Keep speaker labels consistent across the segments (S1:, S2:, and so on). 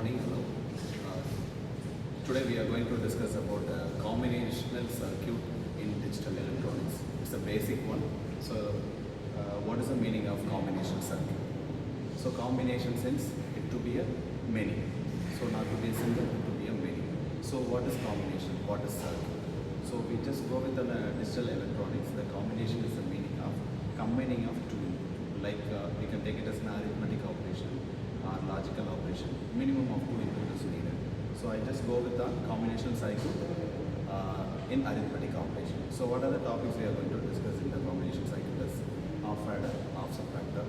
S1: morning. Hello. Today we are going to discuss about combinational circuit in digital electronics. It's a basic one. So, what is the meaning of combination circuit? So, combination sense it to be a many. So, not to be a single, it to be a many. So, what is combination? What is circuit? So, we just go with the digital electronics. The combination is the meaning of combining of two. Like we can take it as an arithmetic operation or logical operation. Minimum of 2 inputs is needed. So I just go with the combination cycle in arithmetic operation. So what are the topics we are going to discuss in the combination cycle? Is half adder, half subtractor,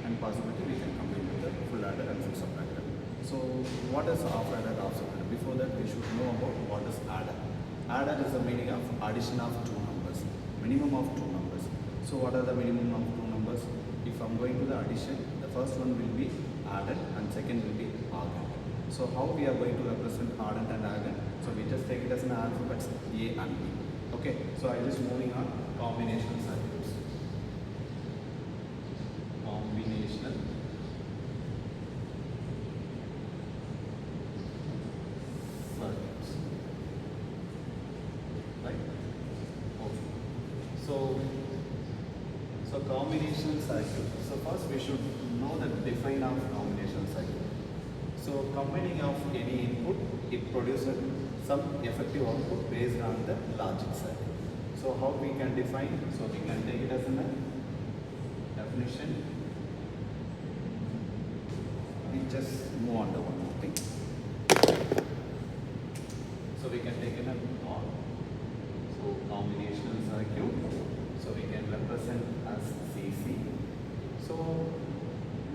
S1: and possibility we can combine with the full adder and full subtractor. So what is half adder, half subtractor? Before that we should know about what is adder. Adder is the meaning of addition of two numbers, minimum of two numbers. So what are the minimum of two numbers? If I'm going to the addition, the first one will be added and second will be added. So how we are going to represent added and added? So we just take it as an alphabets A and B. Okay, so I just moving on combinational circuits. Combinational circuits. Right? Okay. So combinational cycle. So first we should know the define of combinational cycle. So combining of any input, it produces some effective output based on the logic cycle. So how we can define? So we can take it as a definition. We just move on to one more thing. So we can take it as on. So combinational circuit. So we can represent as CC. So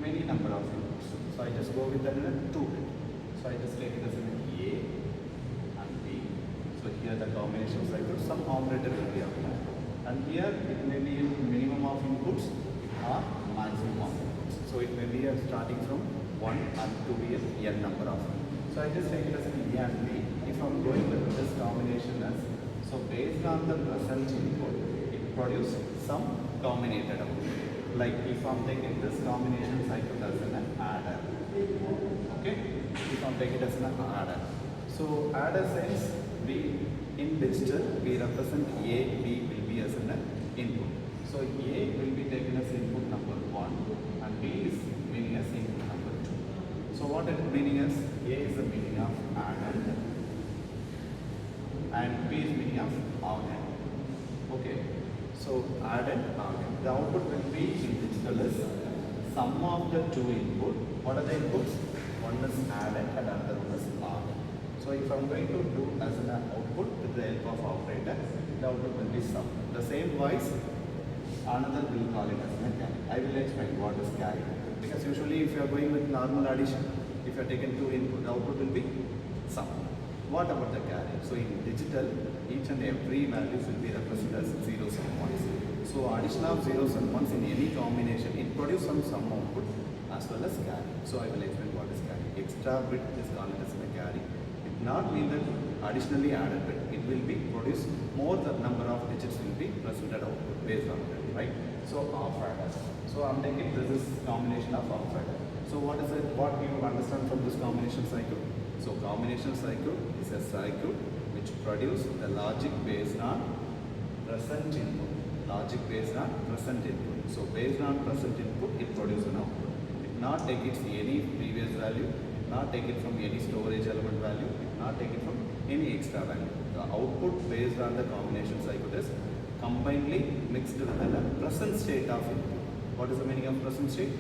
S1: many number of inputs. So I just go with the 2-bit. So I just take it as an A and B. So here the combination cycle, some operator will be applied. And here it may be minimum of inputs or maximum of inputs. So it may be starting from 1 and to be a n number of. So I just take it as an A and B. If I'm going with this combination as, so based on the present input, it produces some combinated output. Like if I'm taking this combination cycle as an adder. Okay? If I'm taking it as an adder. So adder sense, we in digital we represent A, B will be as an input. So A will be taken as input number 1 and B is meaning as input number 2. So what it meaning is? A is the meaning of adder and B is meaning of added. Okay. So added, added. The output will be in digital is sum of the two input. What are the inputs? One is added and another one is added. So if I'm going to do as an output with the help of operator, the output will be sum. The same wise, another will call it as an carry. I will explain what is carry. Because usually if you are going with normal addition, if you are taking two input, the output will be sum. What about the carry? So in digital, each and every values will be represented as zeros and ones. So addition of zeros and ones in any combination, it produces some output as well as carry. So I will explain what is carry. Extra bit is called as a carry. It not mean that additionally added bit. It will be produce more the number of digits will be presented output based on that, right? So half adder. So I'm taking this is combination of half adder. So what is it? What you understand from this combination cycle? So combination cycle is a cycle which produces the logic based on present input. Logic based on present input. So based on present input, it produces an output. It not take it any previous value, not take it from any storage element value, not take it from any extra value. The output based on the combination cycle is combinedly mixed with the present state of input. What is the meaning of present state?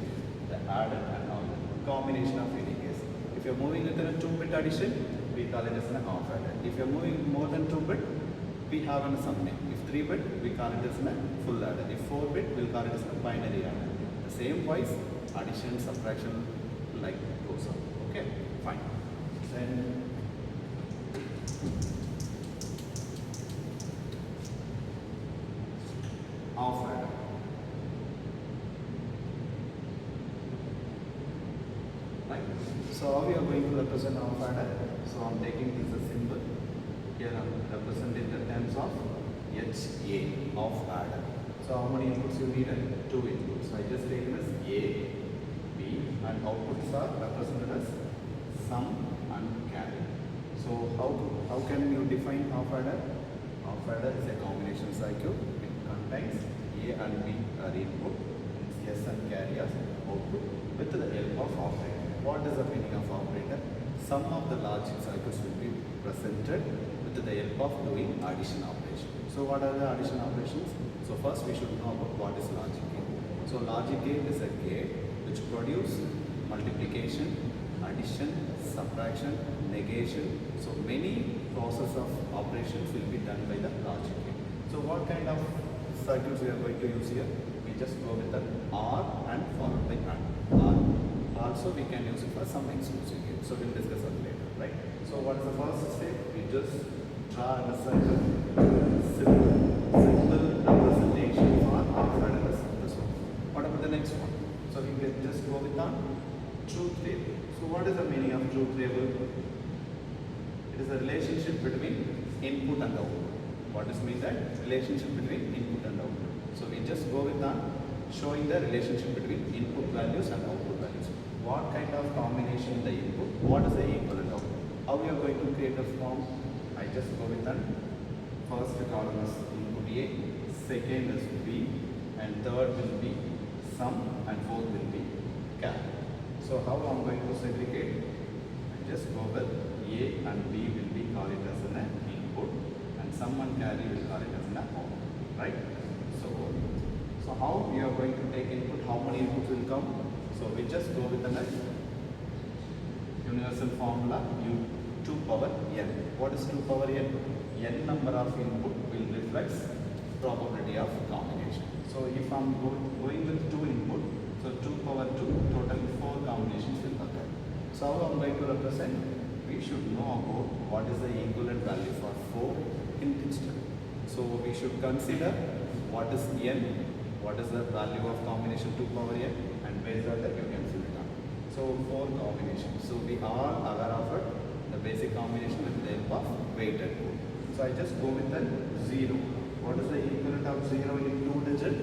S1: The added and added. Combination of any case. If you're moving within a 2-bit addition, we call it as an half adder. If you're moving more than 2-bit, we have a sum name. If 3-bit, we call it as a full adder. If 4-bit, we'll call it as a binary adder. The same wise, addition, subtraction, like goes on. Okay, fine. Then half adder. Right? So how we are going to represent half adder? So I'm taking this as symbol. Here I'm representing the terms of HA of adder. So how many inputs you need? 2 inputs. So I just take it as A, B, and outputs are represented as sum and carry. So how can you define half adder? Half adder is a combination circuit. It contains A and B are input, S and carry as output with the help of operator. What is the meaning of operator? Some of the logic circuits will be presented with the help of doing addition operation. So what are the addition operations? So first we should know about what is logic gate. So logic gate is a gate which produces multiplication, addition, subtraction, negation. So many process of operations will be done by the logic gate. So what kind of circuits we are going to use here? We just go with an OR and followed by AND. OR. Also we can use it for some exclusive gate. So we'll discuss that later, right? So what is the first step? We just draw a circle. Simple representation for half adder as this one. What about the next one? So we can just go with the truth table. So what is the meaning of truth table? It is a relationship between input and output. What does mean that? Relationship between input and output. So we just go with the showing the relationship between input values and output values. What kind of combination the input? What is the equivalent output? How we are going to create a form? I just go with the first column is input A, second is B, and third will be sum, and fourth will be carry. So how I am going to segregate? I just go with A and B will be call it as an input, and sum and carry will call it as an output, right? So how we are going to take input? How many inputs will come? So we just go with the next universal formula U2 power n. What is 2 power n? N number of input will reflect probability of combination. So if I am going with 2 input, so 2 power 2, total 4 combinations will occur. So how I am going to represent? We should know about what is the equivalent value for 4 in digital. So we should consider what is n, what is the value of combination 2 power n, and based on that you can fill it out. So 4 combinations. So we are aware of it, the basic combination with the help of weighted code. So I just go with the 0. What is the equivalent of 0 in 2 digit?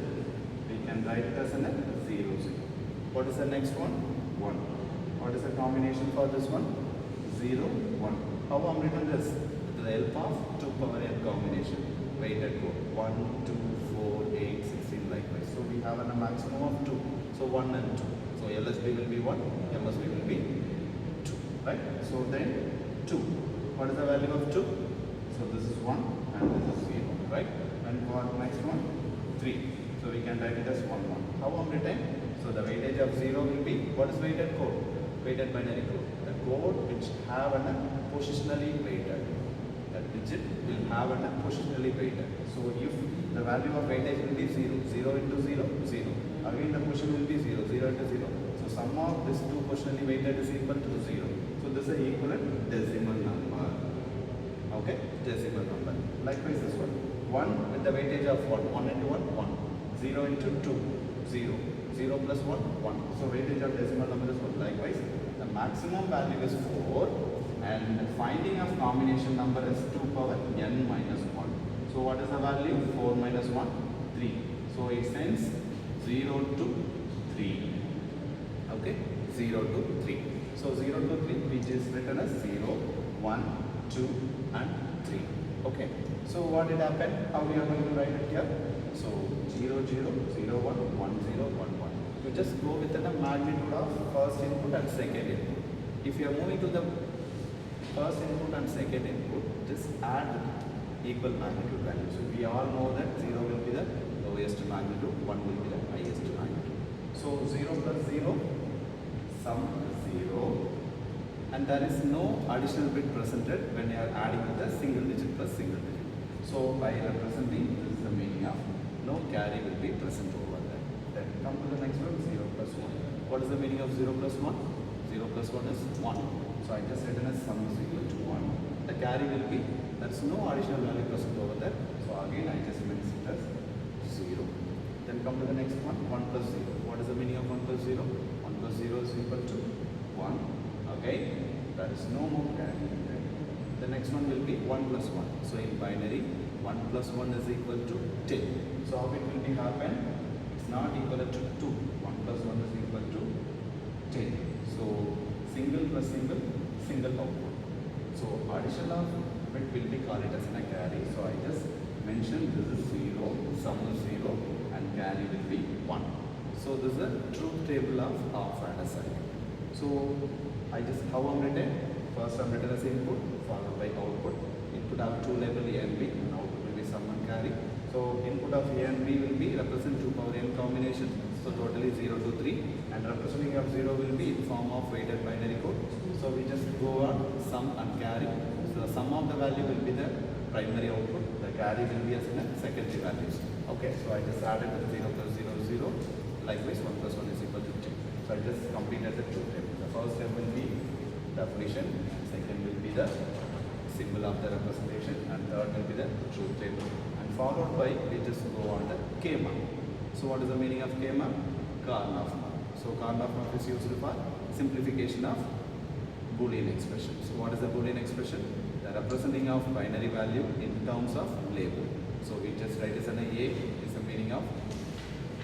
S1: We can write it as a 0, 0. What is the next one? 1. What is the combination for this one? 0, 1. How I am written this? With the help of 2 power n combination. Weighted code 1, 2, 4, 8, 16 likewise. So we have a maximum of 2. So 1 and 2. So LSB will be 1, MSB will be 2. Right? So then 2. What is the value of 2? So this is 1 and this is 0. Right? And for next one 3. So we can write it as 1, 1. How I am written? So the weightage of 0 will be, what is weighted code? Weighted binary code. The code which have a positionally weighted. That digit will have a positionally weighted. So if the value of weightage will be 0, 0 into 0, 0. Again the position will be 0, 0 into 0. So sum of this 2 positionally weighted is equal to 0. So this is equivalent decimal number. Okay, decimal number. Likewise this one. 1 with the weightage of 1, 1 into 1, 1. 0 into 2, 0. 0 plus 1, 1. So weightage of decimal number is 1. Likewise, the maximum value is 4. And finding of combination number is 2 power n minus 1. So what is the value? 4 minus 1, 3. So it sends 0 to 3. Okay, 0 to 3. So 0 to 3 which is written as 0, 1, 2 and 3. Okay. So what did happen? How we are going to write it here? So 0, 0, 0, 1, 1, 0, 1, 1. You just go with the magnitude of first input and second input. If you are moving to the first input and second input, just add equal magnitude value. So we all know that 0 will be the lowest magnitude, 1 will be the highest magnitude. So 0 plus 0, sum is 0, and there is no additional bit presented when you are adding with a single digit plus single digit. So by representing, this is the meaning of no carry will be present over there. Then come to the next one, 0 plus 1. What is the meaning of 0 plus 1? 0 plus 1 is 1. So I just written as sum is equal to 1. The carry will be, there's no additional value present over there. So again I just mentioned as 0. Then come to the next one, 1 plus 0. What is the meaning of 1 plus 0? 1 plus 0 is equal to 1. Okay, there is no more carry in there. The next one will be 1 plus 1. So in binary, 1 plus 1 is equal to 10. So how it will be happen? It's not equal to 2. 1 plus 1 is equal to 10. So single plus single, single output. So addition of bit will be called it as a carry. So I just mentioned this is 0, sum is 0 and carry will be 1. So this is a truth table of half-adder cycle. So I just how I'm written? First I'm written as input followed by output. Input have two label A and B and output will be sum and carry. So input of A and B will be represent 2 power n combination. So totally 0 to 3 and representing of 0 will be in form of weighted binary code. So we just go on sum and carry. So the sum of the value will be the primary output. The carry will be as in a secondary values. Okay, so I just added the 0 plus 0, 0. Likewise 1 plus 1 is equal to 2. So I just completed the truth table. The first step will be definition, second will be the symbol of the representation and third will be the truth table. And followed by we just go on the K-map. So what is the meaning of K-map? Karnaugh map. So Karnaugh map is used for simplification of Boolean expression. So what is the Boolean expression? The representing of binary value in terms of label. So we just write as an A is the meaning of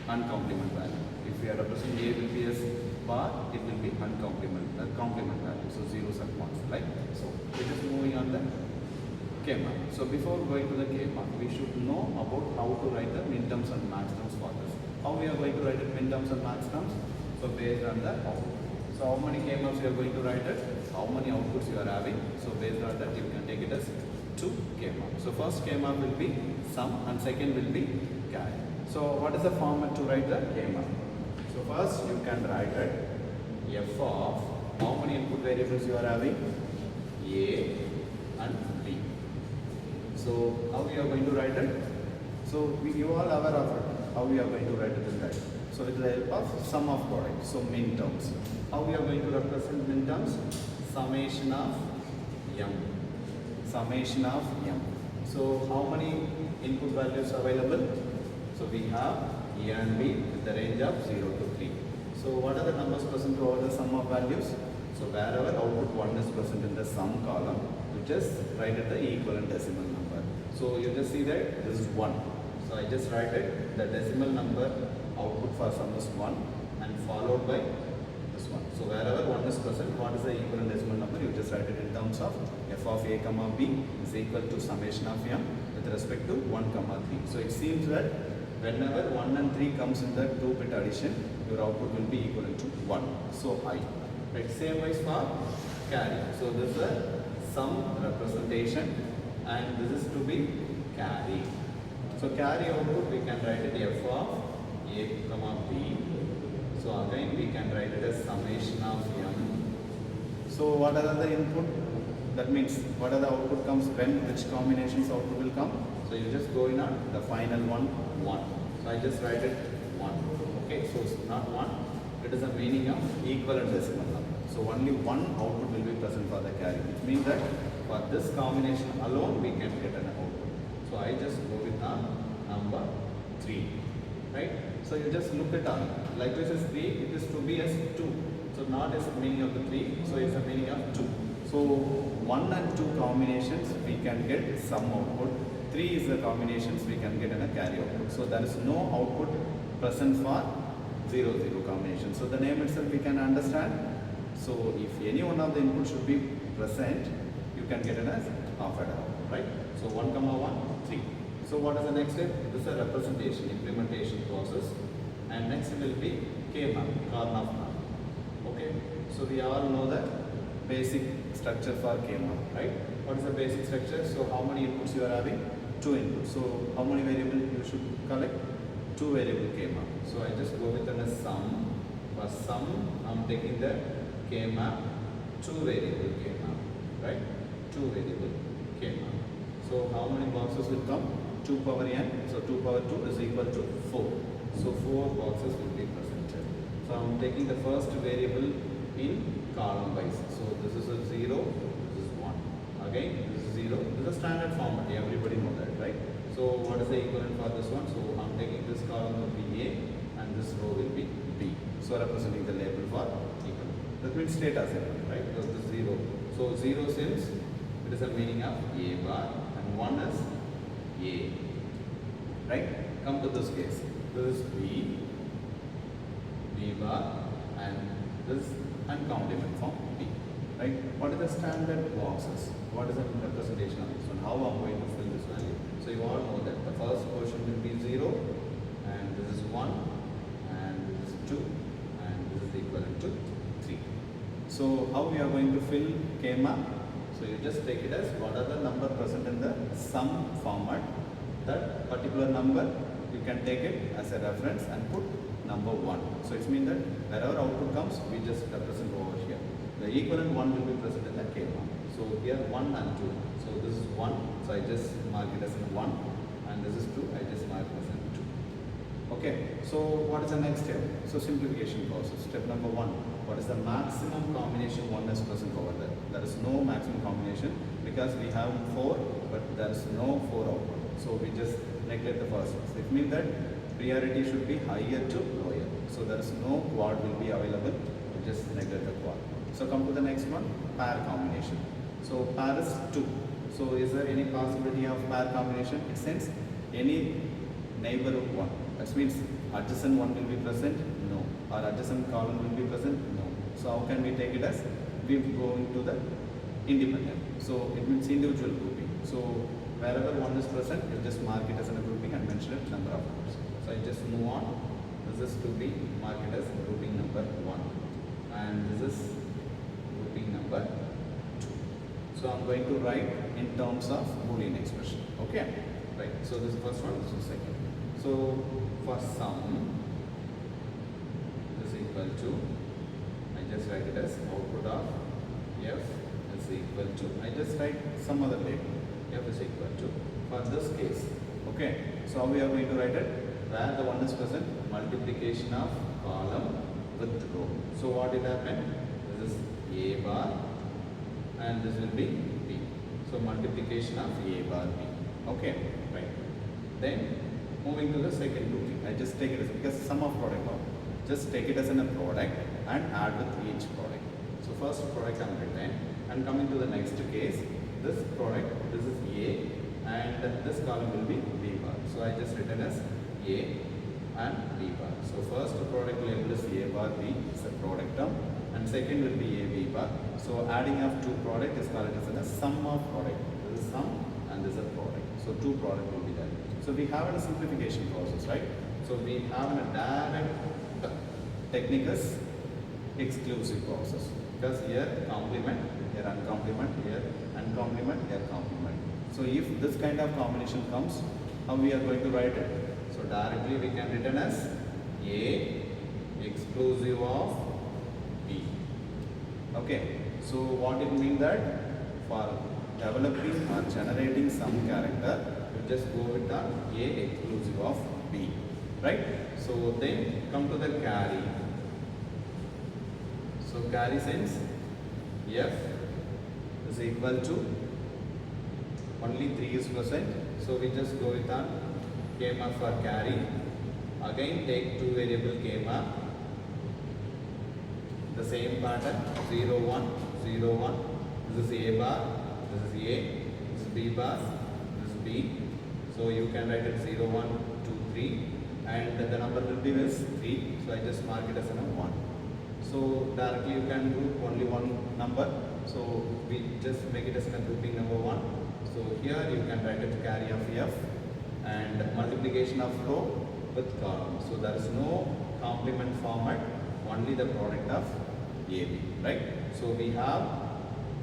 S1: uncomplement value. If we are representing A will be as bar, it will be complement value. So zeros and ones, right? So we're just moving on the K-map. So before going to the K-map, we should know about how to write the minterms and maxterms for this. How we are going to write the minterms and maxterms? So based on the output. So how many K-maps you are going to write it? How many outputs you are having? So based on that, you can take it as 2 K-map. So first K-map will be sum and second will be carry. So what is the format to write the K-map? So first you can write it f of how many input variables you are having? A and B. So how we are going to write it? So you all aware of it. How we are going to write it in that? So with the help of sum of product. So min terms. How we are going to represent min terms? Summation of m. Summation of m. So how many input values available? So we have A and B with the range of 0 to 3. So what are the numbers present to all the sum of values? So wherever output 1 is present in the sum column, you just write it the equivalent decimal number. So you just see that this is 1. So I just write it the decimal number output for sum is 1 and followed by this one. So wherever 1 is present, what is the equivalent decimal number? You just write it in terms of f of a comma b is equal to summation of m with respect to 1 comma 3. So it seems that whenever 1 and 3 comes in the 2-bit addition, your output will be equal to 1. So I. Right, same wise for carry. So this is a sum representation and this is to be carry. So carry output we can write it f of a comma b. So again we can write it as summation of m. So what are the input? That means what are the output comes when which combinations output will come? So you just go in on the final one 1. So I just write it 1. Okay, so it's not 1. It is a meaning of equivalent decimal number. So only one output will be present for the carry, which means that for this combination alone we can get an output. So I just go with the number 3, right? So you just look it up. Likewise as 3, it is to be as 2. So not as meaning of the 3, so it's a meaning of 2. So 1 and 2 combinations we can get some output. 3 is the combinations we can get in a carry output. So there is no output present for 0, 0 combination. So the name itself we can understand. So if any one of the inputs should be present, you can get it as half-adder output, right? So 1 comma 1, 3. So what is the next step? This is a representation, implementation process. And next will be K-map, Karnaugh map. Okay. So we all know the basic structure for K-map, right? What is the basic structure? So how many inputs you are having? 2 inputs. So how many variables you should collect? 2 variable K-map. So I just go with a sum. For sum, I'm taking the K-map, 2 variable K-map, right? 2 variable K-map. So how many boxes will come? 2 power n. So 2 power 2 is equal to 4. So 4 boxes will be presented. So I'm taking the first variable in column wise. So this is a 0, this is 1. Again, this is 0. This is a standard format. Everybody know that, right? So what is the equivalent for this one? So I'm taking this column will be A and this row will be B. So representing the label for equal. That means state assignment, right? Because this 0. So 0 since it is a meaning of A bar and 1 is A. Right? Come to this case. This is B, B bar and this and complement form B. right? What are the standard boxes? What is the representation of this one? How I'm going to fill this value? So you all know that the first portion will be 0, and this is 1, and this is 2, and this is equivalent to 3. So how we are going to fill K-map? So you just take it as what are the number present in the sum format. That particular number you can take it as a reference and put number 1. So it means that wherever output comes, we just represent over here. The equivalent 1 will be present in the K-map. So here 1 and 2. So this is 1, so I just mark it as 1, and this is 2, I just mark it as 2. Okay, so what is the next step? So simplification process. Step number 1. What is the maximum combination 1 is present over there? There is no maximum combination because we have 4, but there is no 4 output. So we just neglect the first one. So it means that priority should be higher to lower. So there is no quad will be available. We just neglect the quad. So come to the next one, pair combination. So pair is 2. So is there any possibility of pair combination? It sends any neighborhood 1. That means adjacent 1 will be present? No. Or adjacent column will be present? No. So how can we take it as? We go into the independent. So it means individual grouping. So wherever 1 is present, you just mark it as a grouping and mention it number of times. So I just move on. This is to be marked as grouping number 1. And this is grouping number 2. So I'm going to write in terms of Boolean expression. Okay? Right. So this is first one, this is second. So for sum, this is equal to, I just write it as output of F is equal to, I just write some other label. F is equal to, for this case. Okay. So how we are going to write it? Where the 1 is present, multiplication of column with row. So what will happen? This is A bar and this will be B. So multiplication of A bar B. Okay, right. Then moving to the second grouping. I just take it as, because sum of product now. Just take it as in a product and add with each product. So first product I'm written, and coming to the next case, this product, this is A and this column will be B bar. So I just written as A and B bar. So first product label is A bar B, is a product term, and second will be A B bar. So adding of two product is called as a sum of product. This is sum and this is a product. So two product will be there. So we have a simplification process, right? So we have a direct technique is exclusive process. Because here complement, here uncomplement, here uncomplement, here complement. So if this kind of combination comes, how we are going to write it? So directly we can written as A exclusive of B. Okay. So what it means that for developing or generating some character, you just go with the A exclusive of B. Right? So then come to the carry. So carry sense F is equal to only 3 is present. So we just go with our K-map for carry. Again take two variable K-map. The same pattern 0 1 0 1. This is A bar, this is A, this is B bar, this is B. So you can write it 0 1 2 3 and the number will be this 3. So I just mark it as a 1. So directly you can group only one number. So we just make it as a grouping number 1. So here you can write it carry of F and multiplication of row with column. So there is no complement format, only the product of AB, right? So we have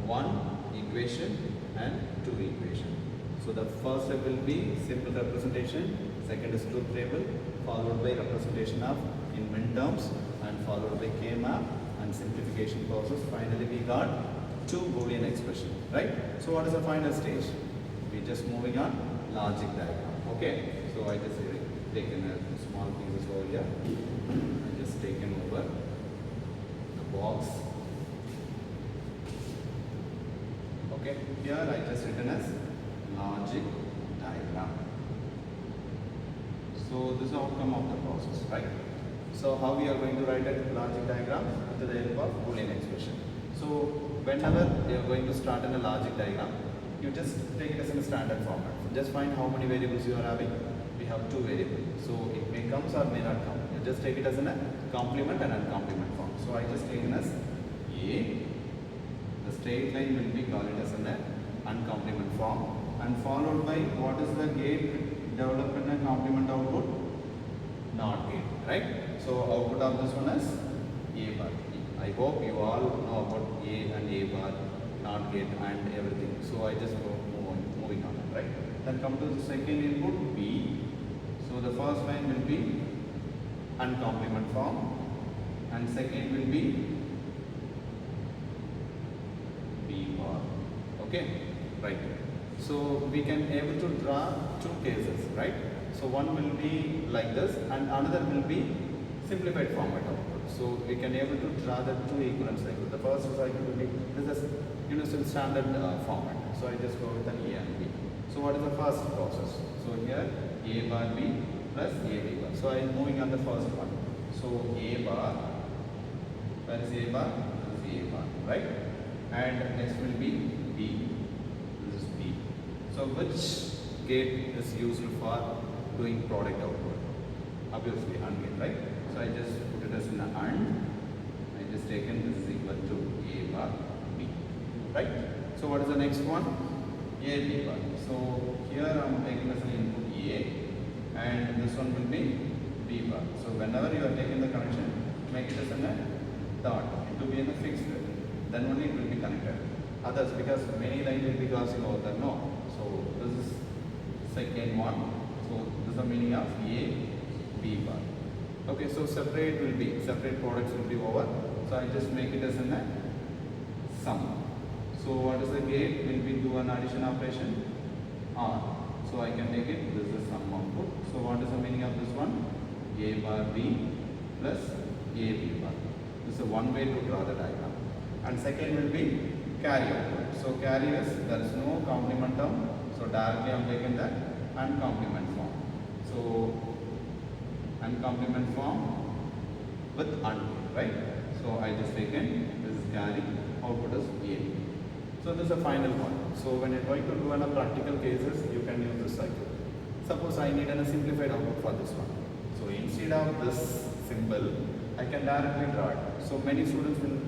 S1: one equation and two equation. So the first step will be simple representation, second is truth table, followed by representation of in min terms, and followed by K-map and simplification process. Finally we got two Boolean expression, right? So what is the final stage? We just moving on logic diagram. Okay, so I just taken a small pieces over here. I just taken over the box. Okay, here I just written as logic diagram. So this is the outcome of the process, right? So how we are going to write a logic diagram with the help of Boolean expression. So whenever you are going to start in a logic diagram, you just take it as in a standard format. Just find how many variables you are having. We have two variables. So it may comes or may not come. You just take it as in a complement and uncomplement form. So I just taken as A, this gate line will be called as an uncomplement form, and followed by what is the gate developed in a complement output? NOT gate, right? So output of this one is A bar. I hope you all know about A and A bar, NOT gate and everything. So I just go moving on, right? Then come to the second input B. So the first line will be uncomplement form, and second will be B bar. Okay, right. So we can able to draw two cases, right? So one will be like this and another will be simplified format output. So we can able to draw the two equivalent cycles. The first cycle will be this is universal standard format. So I just go with an A and B. So what is the first process? So here A bar B plus A B bar. So I am moving on the first one. So A bar, that is A bar, that is A bar, right? And next will be B, this is B. So which gate is used for doing product output? Obviously AND gate, right? So I just put it as an AND. I just taken this is equal to A bar B, right? So what is the next one? A B bar. So here I am taking as an input A, and this one will be B bar. So whenever you are taking the connection, make it as a dot. It will be in a fixed. Then only it will be connected. Others, because many lines will be crossing over there, no. So this is second one. So this is the meaning of A, B bar. Okay, so separate products will be over. So I just make it as a sum. So what is the gate? Will be do an addition operation? R. So I can take it, this is sum output. So what is the meaning of this one? A bar B plus A B bar. This is one way to draw the diagram. And second will be carry output. So carry is, there is no complement term. So directly I am taking that uncomplement form. So uncomplement form with AND, right? So I just taken this is carry, output is A. So this is the final one. So when you're going to do in a practical cases, you can use this cycle. Suppose I need a simplified output for this one. So instead of this symbol, I can directly draw it. So many students will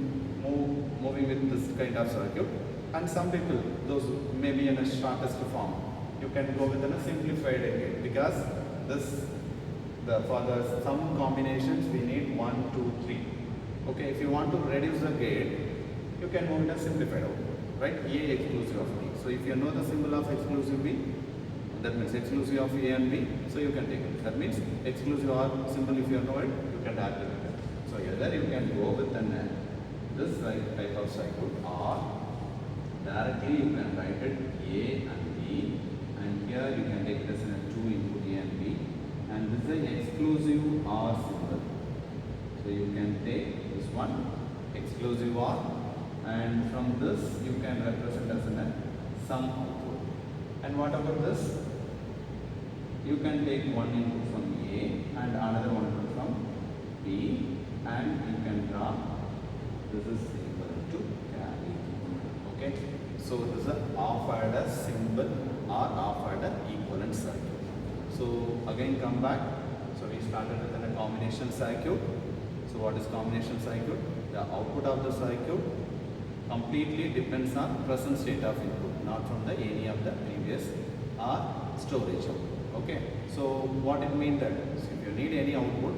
S1: moving with this kind of circuit, and some people, those may be in a shortest form. You can go with a simplified gate, because for the sum combinations we need 1, 2, 3. Okay, if you want to reduce the gate, you can move in a simplified output, right? A exclusive of B. So if you know the symbol of exclusive B, that means exclusive of A and B, so you can take it. That means exclusive or symbol, if you know it, you can directly do it. So either you can go with this type of cycle, or directly you can write it A and B, and here you can take it as a 2 input A and B, and this is an exclusive OR symbol. So you can take this one, exclusive OR, and from this you can represent as a sum output. And what about this? You can take one input from A and another one input from B, and you can draw this is equal to carry. Okay, so this is a half-adder symbol or half-adder equivalent circuit. So again come back. So we started with a combination circuit. So what is combination circuit? The output of the circuit completely depends on present state of input, not from the any of the previous or storage output. Okay, so what it means that if you need any output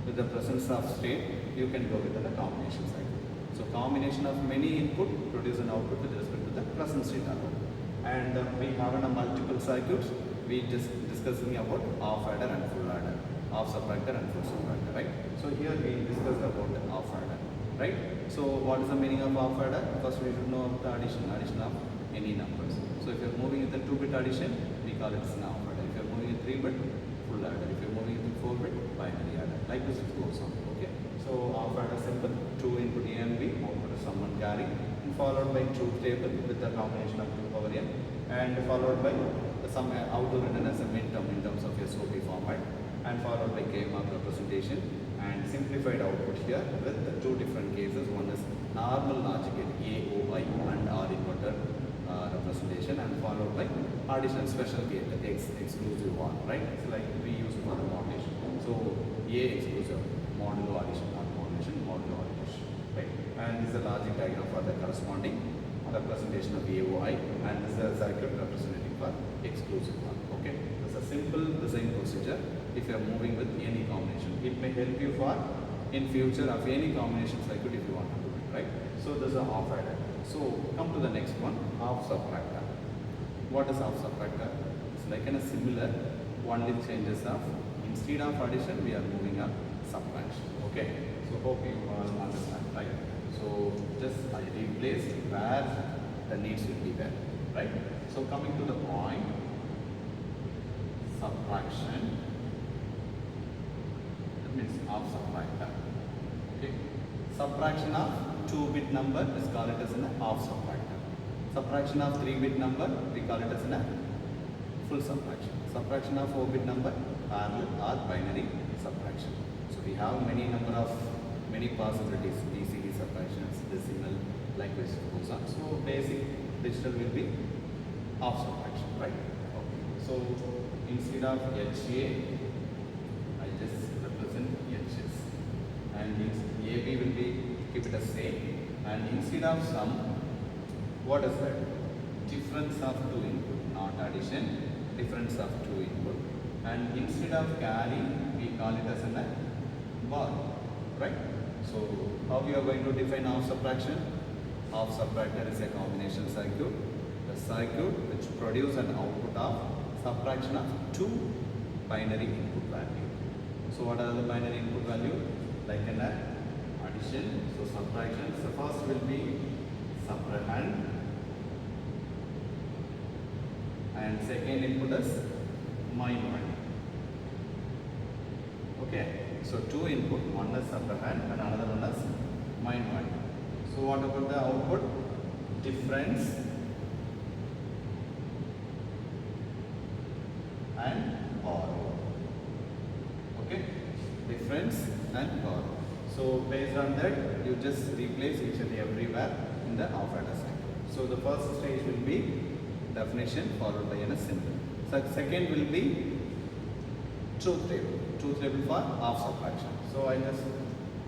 S1: with the presence of state, you can go with a combination cycle. So combination of many input produce an output with respect to the present state output. And we have a multiple circuits. We just discussing about half adder and full adder, half subtractor and full subtractor, right? So here we discussed about the half adder, right? So what is the meaning of half adder? First we should know the addition of any numbers. So if you are moving with a 2-bit addition, we call it an half adder. If you are moving with 3-bit, full adder. If you are moving with 4-bit, binary adder. Like this it goes on. Okay. So half adder simple, 2 input A and B, output is sum and carry, and followed by truth table with the combination of 2 power n, and followed by the sum auto written as a minterm in terms of SOP format, and followed by k-mark representation, and simplified output here with the 2 different cases. One is normal logic gate AOI and R inverter representation, and followed by addition special gate exclusive one, right? It's like we use for the modulation. So A exclusive, modulo addition, not modulation, modulo addition, right? And this is the logic diagram for the corresponding representation of AOI, and this is a circuit representing for exclusive one. Okay, it's a simple design procedure. If you are moving with any combination, it may help you for in future of any combination circuit if you want to do it, right? So this is a half adder. So come to the next one, half subtractor. What is half subtractor? It's like in a similar, only changes of instead of addition we are moving up subtraction. Okay, so hope you all understand, right? So just I replace where the needs will be there, right? So coming to the point, subtraction, that means half subtractor. Okay, subtraction of 2-bit number is called it as a half subtractor. Subtraction of 3-bit number we call it as a full subtraction. Subtraction of 4-bit number parallel or binary subtraction. So we have many possibilities, BCD subtractions, decimal, likewise it goes on. So basic digital will be half subtraction, right? Okay. So instead of HA, I just represent HS, and AB will be keep it as same, and instead of sum, what is that? Difference of 2 input, not addition, difference of 2 input, and instead of carry we call it as a bar, right? So how we are going to define half subtraction? Half subtractor is a combination circuit, the circuit which produce an output of subtraction of 2 binary input value. So what are the binary input value? Like an addition, so subtraction, so first will be subtrahend, and second input is minus. Okay, so 2 input, one is subtrahend and another one is minus. So what about the output? Difference and borrow. Okay, difference and borrow. So based on that, you just replace each and everywhere in the half adder cycle. So the first stage will be definition followed by a symbol. So second will be truth table. Truth table for half subtraction. So I just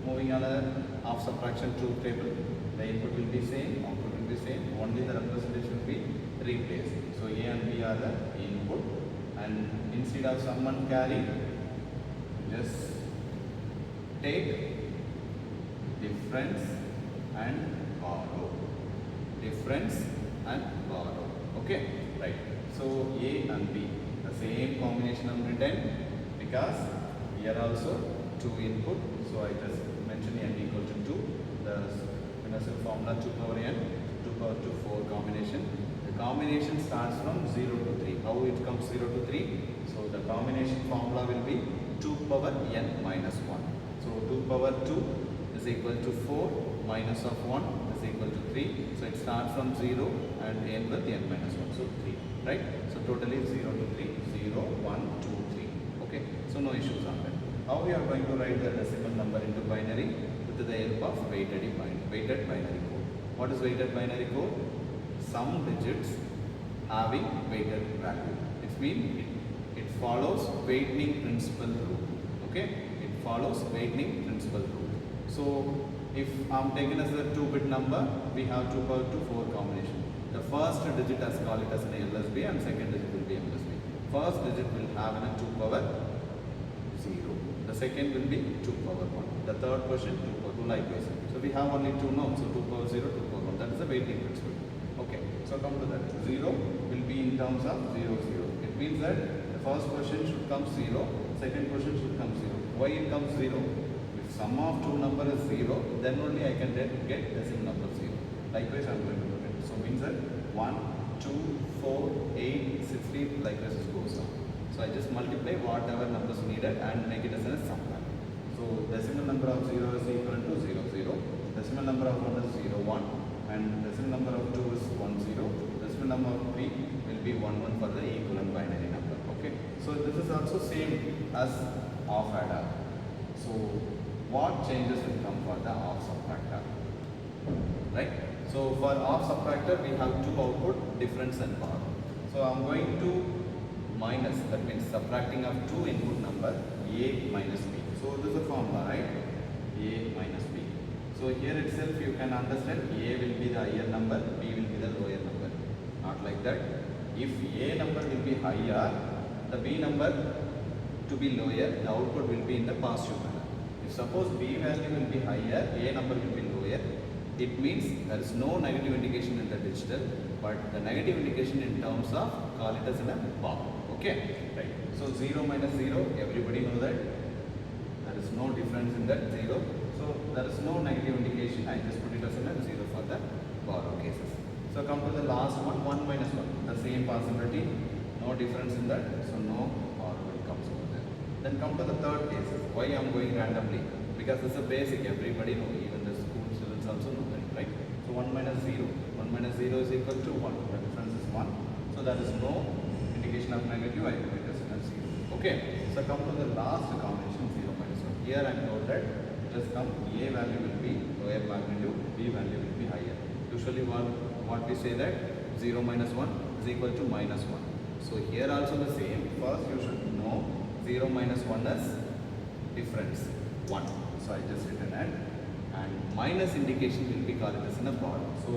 S1: moving on a half subtraction truth table. The input will be same, output will be same. Only the representation will be replaced. So A and B are the input, and instead of someone carry, just take difference and borrow. Difference and borrow. Okay, right. So A and B, the same combination I'm written because here also 2 input. So I just mentioned n equal to 2. The universal formula 2 power n, 2 power 2, 4 combination. The combination starts from 0 to 3. How it comes 0 to 3? So the combination formula will be 2 power n minus 1. So 2 power 2 is equal to 4 minus of 1 is equal to 3. So it starts from 0 and end with n minus 1. So 3, right? So totally 0 to 3, 0, 1, 2, 3. Okay, so no issues on that. How we are going to write the decimal number into binary? With the help of weighted binary code. What is weighted binary code? Some digits having weighted value. It means it follows weighting principle rule. Okay, it follows weighting principle rule. So if I'm taken as a 2-bit number, we have 2 power 2, 4 combination. The first digit as call it as an LSB and second digit will be MSB. First digit will have a 2 power 0. The second will be 2 power 1. The third question 2 power 2 likewise. So we have only 2 now. So 2 power 0, 2 power 1. That is the weighting principle. Okay. So come to that. 0 will be in terms of 0, 0. It means that the first question should come 0. Second question should come 0. Why it comes 0? If sum of 2 number is 0, then only I can get decimal number 0. Likewise I am going to do it. So means that 1, 2, 4, 8, 16, likewise it goes on. So I just multiply whatever numbers needed and make it as a sum. So decimal number of 0 is equal to 0, 0. Decimal number of 1 is 0, 1. And decimal number of 2 is 1, 0. Decimal number of 3 will be 1, 1 for the equivalent binary number. Okay. So this is also same as half adder. So what changes will come for the half subtractor? Right? So for half subtractor we have 2 output, difference and bar. So I am going to minus, that means subtracting of 2 input number A minus B. So this is a formula, right? A minus B. So So here itself you can understand A will be the higher number, B will be the lower number. Not like that. If A number will be higher, the B number to be lower, the output will be in the positive manner. If suppose B value will be higher, A number will be lower, it means there is no negative indication in the digital, but the negative indication in terms of call it as in a bar. Okay, right. So 0 minus 0, everybody know that there is no difference in that 0. So there is no negative indication. I just put it as in a 0 for the borrow cases. So come to the last one, 1 minus 1. The same possibility, no difference in that. So no borrow comes over there. Then come to the third case. Why I am going randomly? Because it's a basic. Everybody know. Even the school students also know that, right? So 1 minus 0. 1 minus 0 is equal to 1. The difference is 1. So there is no indication of negative. I put it as in a 0. Okay. So come to the last combination 0 minus 1. Here I am told that just come A value will be lower magnitude, B value will be higher. Usually what we say that 0 minus 1 is equal to minus 1. So here also the same. First you should know 0 minus 1 is difference 1. So I just written it, and minus indication will be called as in a bar. So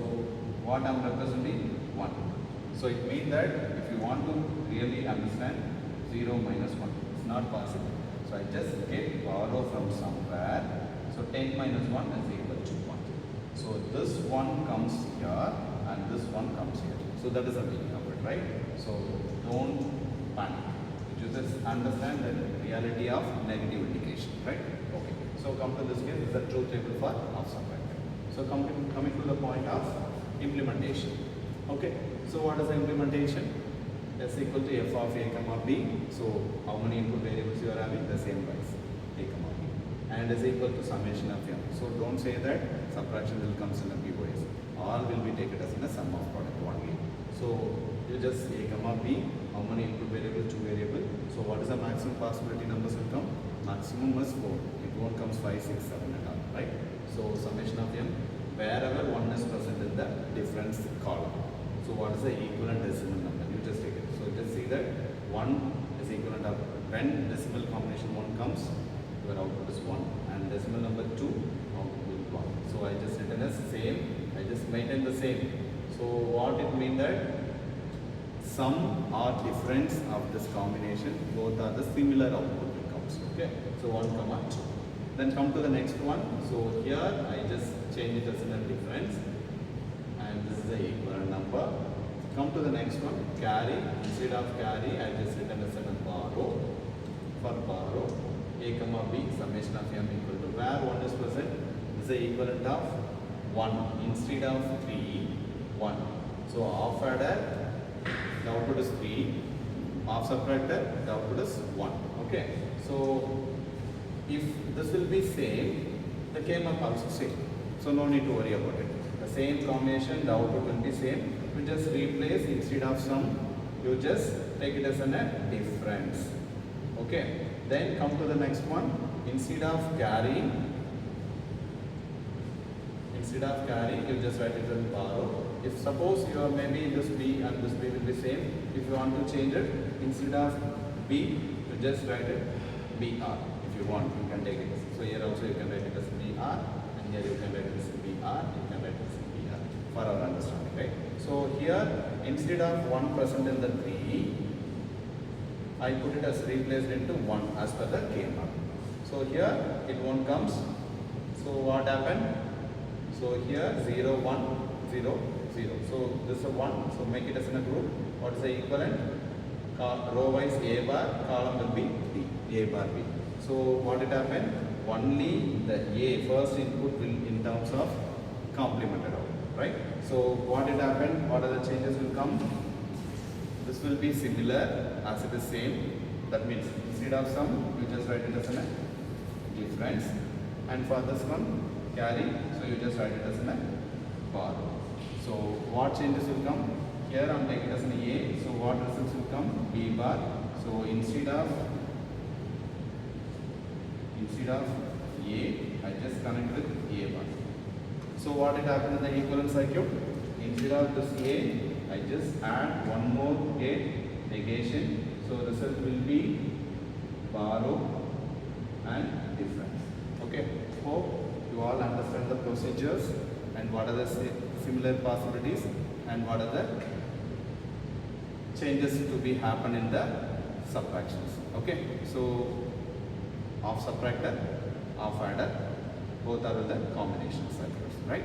S1: what I am representing 1. So it means that if you want to really understand 0 minus 1, it's not possible. So I just get borrow from somewhere. So 10 minus 1 is equal to 1. So this one comes here and this one comes here. So that is the meaning of it, right? So don't panic. You just understand the reality of negative indication, right? Okay. So come to this case, this is the truth table for half subtractor. So coming to the point of implementation. Okay. So what is the implementation? S equal to f of a comma b. So how many input variables you are having? The same wise, a comma b. And is equal to summation of m. So don't say that subtraction will comes in a POS. All will be taken as in a sum of product only. So you just a comma b. How many input variables? 2 variables. So what is the maximum possibility numbers will come? Maximum is 4. It won't comes 5, 6, 7 and all, right? So summation of m, wherever 1 is present in the difference column. So what is the equivalent decimal number? You just take it. So just see that 1 is equivalent of, when decimal combination 1 comes, your output is 1, and decimal number 2, output will be 1. So I just written as same, I just maintain the same. So what it means that sum or difference of this combination, both are the similar output will comes. Okay. So 1 comma 2. Then come to the next one. So here I just change it as in a difference, and this is the equivalent number. Come to the next one, carry. Instead of carry, I just written as a borrow. For borrow, a comma b, summation of m equal to, where 1 is present, is the equivalent of 1. Instead of 3, 1. So half adder, the output is 3. Half subtractor, the output is 1. Okay. So if this will be same, the k must also same. So no need to worry about it. The same combination, the output will be same. You just replace, instead of sum, you just take it as a difference. Okay. Then come to the next one. Instead of carry, you just write it as borrow. If suppose you are maybe this b and this b will be same, if you want to change it, instead of b, you just write it br. If you want, you can take it. So here also you can write it as br, and here you can write it as br, you can write it as br, for our understanding, right? So here, instead of 1 present in the 3, I put it as replaced into 1 as per the k mark. So here it 1 comes. So what happened? So here 0, 1, 0, 0. So this is a 1. So make it as in a group. What is the equivalent? Row wise a bar, column will be b, a bar b. So what it happened? Only the a first input will in terms of complemented out, right? So what it happened? What are the changes will come? This will be similar as it is same. That means instead of sum, you just write it as a difference. And for this one, carry, so you just write it as a bar. So what changes will come? Here I am taking it as an A. So what results will come? B bar. So instead of A, I just connect with A bar. So what it happened in the equivalent circuit? Instead of this A, I just add one more gate negation. So result will be borrow and difference. Okay. Hope you You all understand the procedures and what are the similar possibilities and what are the changes to be happen in the subtractions. Okay, so of subtractor, of adder, both are the combination factors, right?